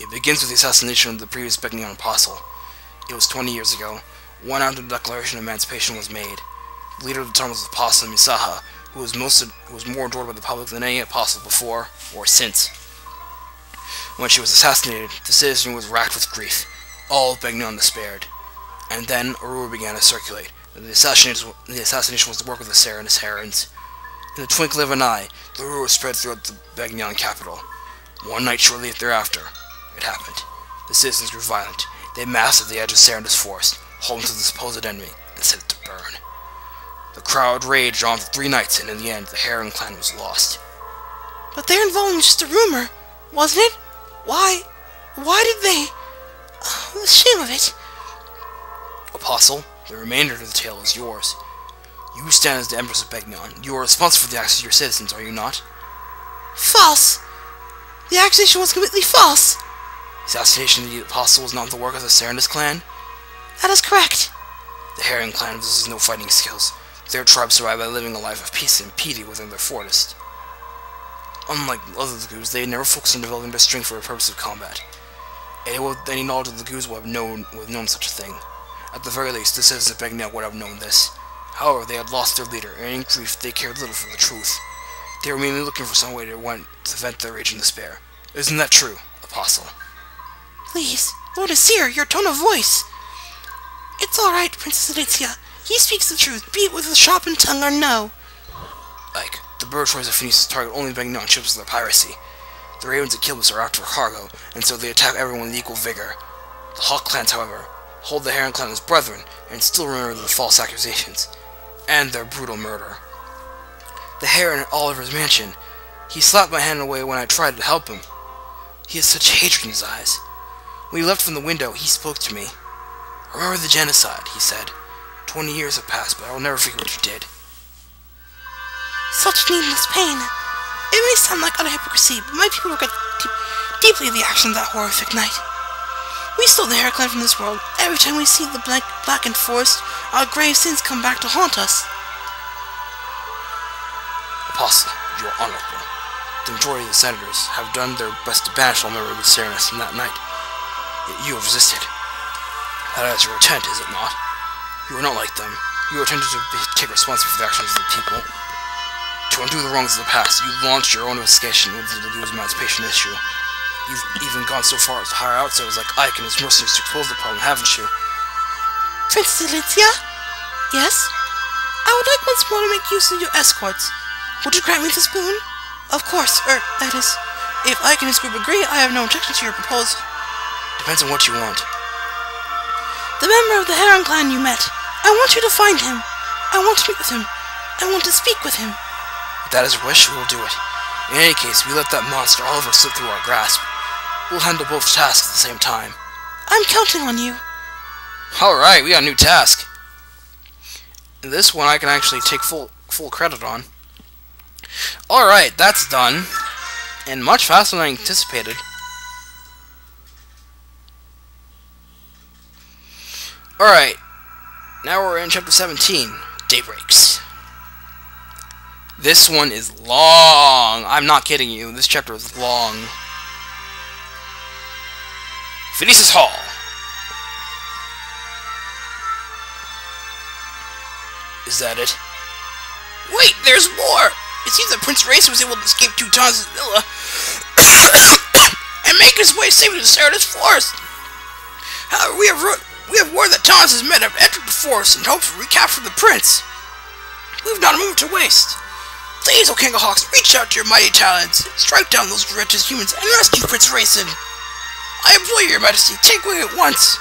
It begins with the assassination of the previous Begnion apostle. It was 20 years ago. One after the Declaration of Emancipation was made. The leader of the term was the apostle Misaha, who was more adored by the public than any apostle before or since. When she was assassinated, the citizenry was racked with grief. All of Begnion despaired. And then a rumor began to circulate. The assassination was the work of the Serenes herons. In the twinkling of an eye, the rumor spread throughout the Begnion capital. One night shortly thereafter, it happened. The citizens grew violent. They massed at the edge of Serenes Forest, home to the supposed enemy, and set it to burn. The crowd raged on for 3 nights, and in the end, the Heron clan was lost. But their involvement was just a rumor, wasn't it? Why did they... Oh, the shame of it. Apostle, the remainder of the tale is yours. You stand as the Empress of Begnion. You are responsible for the actions of your citizens, are you not? False! The accusation was completely false! The assassination of the Apostle was not the work of the Serenes clan? That is correct. The Heron clan possesses no fighting skills. Their tribe survived by living a life of peace and piety within their forest. Unlike other Lagoos, they never focused on developing their strength for the purpose of combat. Anyone with any knowledge of the Lagoos would have known such a thing. At the very least, the citizens of Begnion would have known this. However, they had lost their leader, and in grief they cared little for the truth. They were mainly looking for some way to vent their rage and despair. Isn't that true, Apostle? Please, Lord Nasir, your tone of voice. It's alright, Princess Alicia. He speaks the truth, be it with a sharpened tongue or no. Like, the bird tries of Phoenicis target only Begnion ships with their piracy. The ravens that kill us are after cargo, and so they attack everyone with equal vigor. The Hawk clans, however, hold the Heron clan as brethren, and still remember the false accusations, and their brutal murder. The Heron at Oliver's mansion. He slapped my hand away when I tried to help him. He has such hatred in his eyes. When he left from the window, he spoke to me. Remember the genocide, he said. 20 years have passed, but I will never forget what you did. Such needless pain. It may sound like utter hypocrisy, but my people regret deeply the action of that horrific night. We stole the Heron clan from this world. Every time we see the blackened forest, our grave sins come back to haunt us. Apostle, you are honorable. The majority of the senators have done their best to banish all memory of the Serenes from that night. Yet you have resisted. That is your intent, is it not? You are not like them. You are intended to take responsibility for the actions of the people. To undo the wrongs of the past, you launched your own investigation with the Lagoon's emancipation issue. You've even gone so far as to hire outsiders like Ike and his mercenaries to expose the problem, haven't you? Princess Alicia? Yes? I would like once more to make use of your escorts. Would you grant me this boon? Of course, that is, if Ike and his group agree, I have no objection to your proposal. Depends on what you want. The member of the Heron clan you met. I want you to find him. I want to meet with him. I want to speak with him. If that is your wish, we will do it. In any case, we let that monster Oliver slip through our grasp. We'll handle both tasks at the same time. I'm counting on you. Alright, we got a new task. This one I can actually take full credit on. Alright, that's done. And much faster than I anticipated. Alright, now we're in chapter 17, Daybreaks. This one is long. I'm not kidding you, this chapter is long. Phoenicis Hall. Is that it? Wait, there's more! It seems that Prince Reyson was able to escape 2 times his villa and make his way safely to Serenes Forest. However, we have word that Thomas's men have entered the forest in hopes to recapture the prince. We've not a moment to waste. Please, O King of Hawks, reach out to your mighty talons, strike down those wretched humans, and rescue Prince Reyson. I implore your majesty, take wing at once.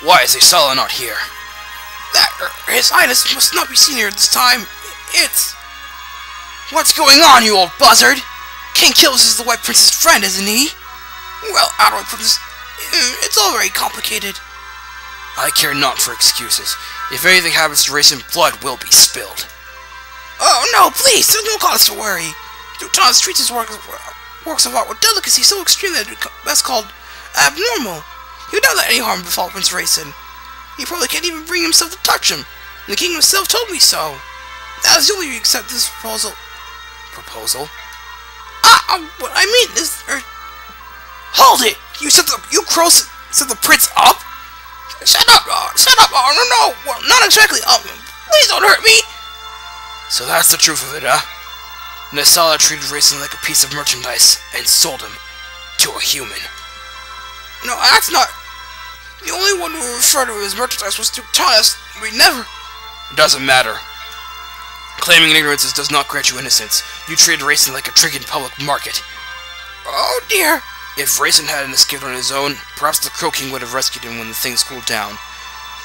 Why is Naesala not here? His Highness must not be seen here this time. It's... What's going on, you old buzzard? King Killis is the White Prince's friend, isn't he? Well, Outright Prince... It's all very complicated. I care not for excuses. If anything happens to Reyson, blood will be spilled. Oh no, please, there's no cause to worry. Thomas treats his works of art with delicacy so extreme that that's called abnormal. He would not let any harm befall Prince Reyson. He probably can't even bring himself to touch him. And the king himself told me so. That is the only reason we accept this proposal. Proposal? What I mean is, hold it! You crows set the prince up? Shut up! No, well, not exactly. Please don't hurt me. So that's the truth of it, huh? Naesala treated Reyson like a piece of merchandise and sold him to a human. No, that's not. The only one who referred to as merchandise was Thomas. We never. It doesn't matter. Claiming ignorance does not grant you innocence. You treated Reyson like a trick in public market. Oh dear. If Reyson hadn't escaped on his own, perhaps the Crow King would have rescued him when the things cooled down.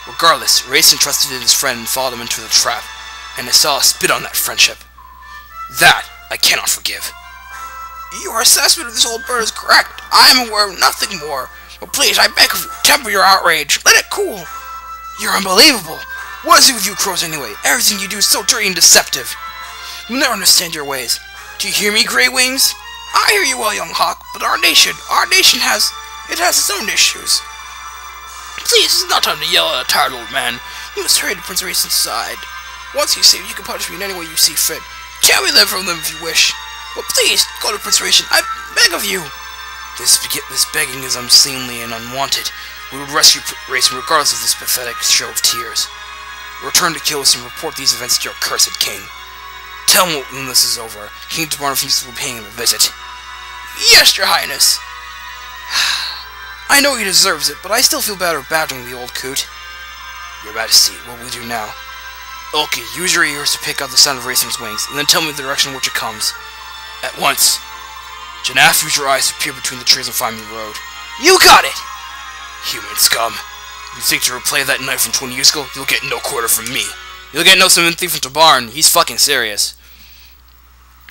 Regardless, Reyson trusted in his friend and followed him into the trap, and Naesala spit on that friendship. That I cannot forgive. Your assessment of this old bird is correct. I am aware of nothing more. But please, I beg of you, temper your outrage. Let it cool. You're unbelievable. What is it with you crows anyway? Everything you do is so dirty and deceptive. You'll never understand your ways. Do you hear me, Grey Wings? I hear you well, young hawk, but our nation has its own issues. Please, it's not time to yell at a tired old man. You must hurry to Prince Reyson's side. Once he's safe, you can punish me in any way you see fit. Tear me live from them if you wish. But please, go to Prince Reyson, I beg of you. This begging is unseemly and unwanted. We would rescue Reyson regardless of this pathetic show of tears. Return to Kyoto and report these events to your cursed king. Tell him when this is over. King TIBARN will be paying him a visit. Yes, your highness. I know he deserves it, but I still feel bad badgering the old coot. Your Majesty, what will we do now? Ulki, use your ears to pick out the sound of Reyson's wings, and then tell me the direction in which it comes. At once. Janaff, use your eyes to peer between the trees and find me the road. You got it! Human scum. You think to replay that night from 20 years ago? You'll get no quarter from me. You'll get no sympathy from TIBARN. He's fucking serious.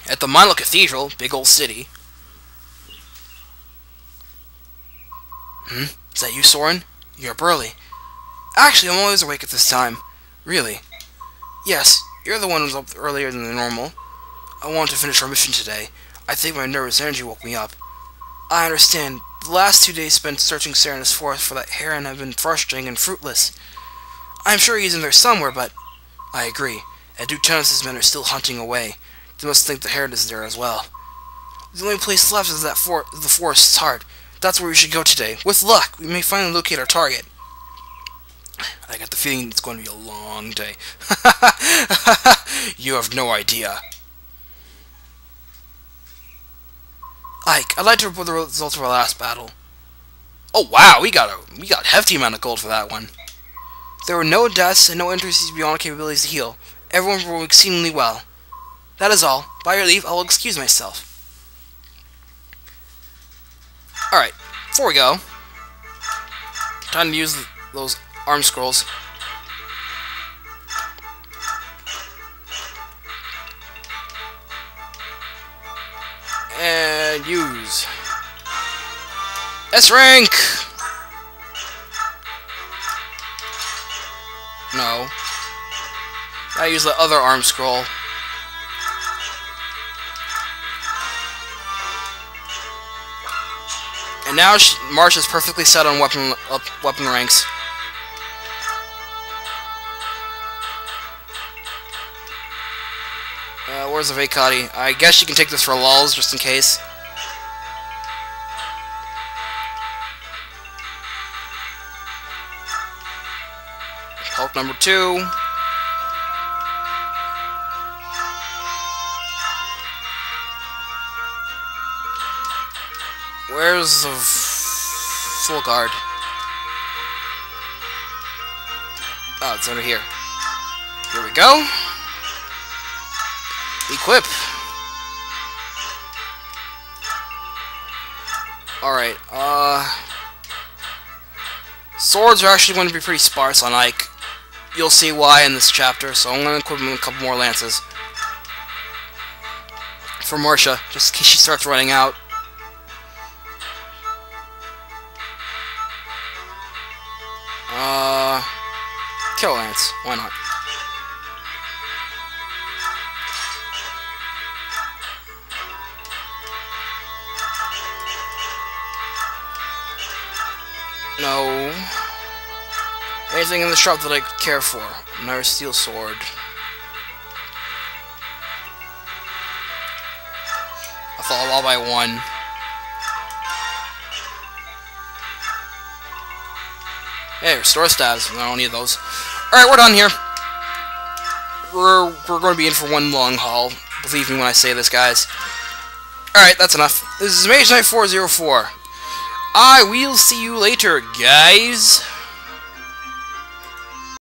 At the Milo Cathedral, big old city. Is that you, Soren? You're up early. Actually, I'm always awake at this time. Really? Yes, you're the one who's up earlier than normal. I wanted to finish our mission today. I think my nervous energy woke me up. I understand. The last 2 days spent searching Serenes Forest for that heron have been frustrating and fruitless. I'm sure he's in there somewhere, but... I agree. And Lieutenant's men are still hunting away. They must think the heron is there as well. The only place left is the forest's heart. That's where we should go today. With luck, we may finally locate our target. I got the feeling it's going to be a long day. You have no idea. Ike, I'd like to report the results of our last battle. Oh wow, we got a hefty amount of gold for that one. There were no deaths and no injuries beyond our capabilities to heal. Everyone performed exceedingly well. That is all. By your leave, I will excuse myself. Alright, before we go, time to use those arm scrolls. And use S rank. No, I use the other arm scroll. And now Marcia's perfectly set on weapon ranks. Where's the Vekati? I guess you can take this for lulz, just in case. Hulk number 2. Where's the full guard? Oh, it's under here. Here we go. Equip. Alright, swords are actually going to be pretty sparse on Ike. You'll see why in this chapter, so I'm going to equip him with a couple more lances. For Marcia, just in case she starts running out. Kill lance, why not? No. Anything in the shop that I care for. Another steel sword. A fall all by one. Hey, restore stabs. I don't need those. Alright, we're done here. We're going to be in for one long haul. Believe me when I say this, guys. Alright, that's enough. This is Mage Knight 404. I will see you later, guys.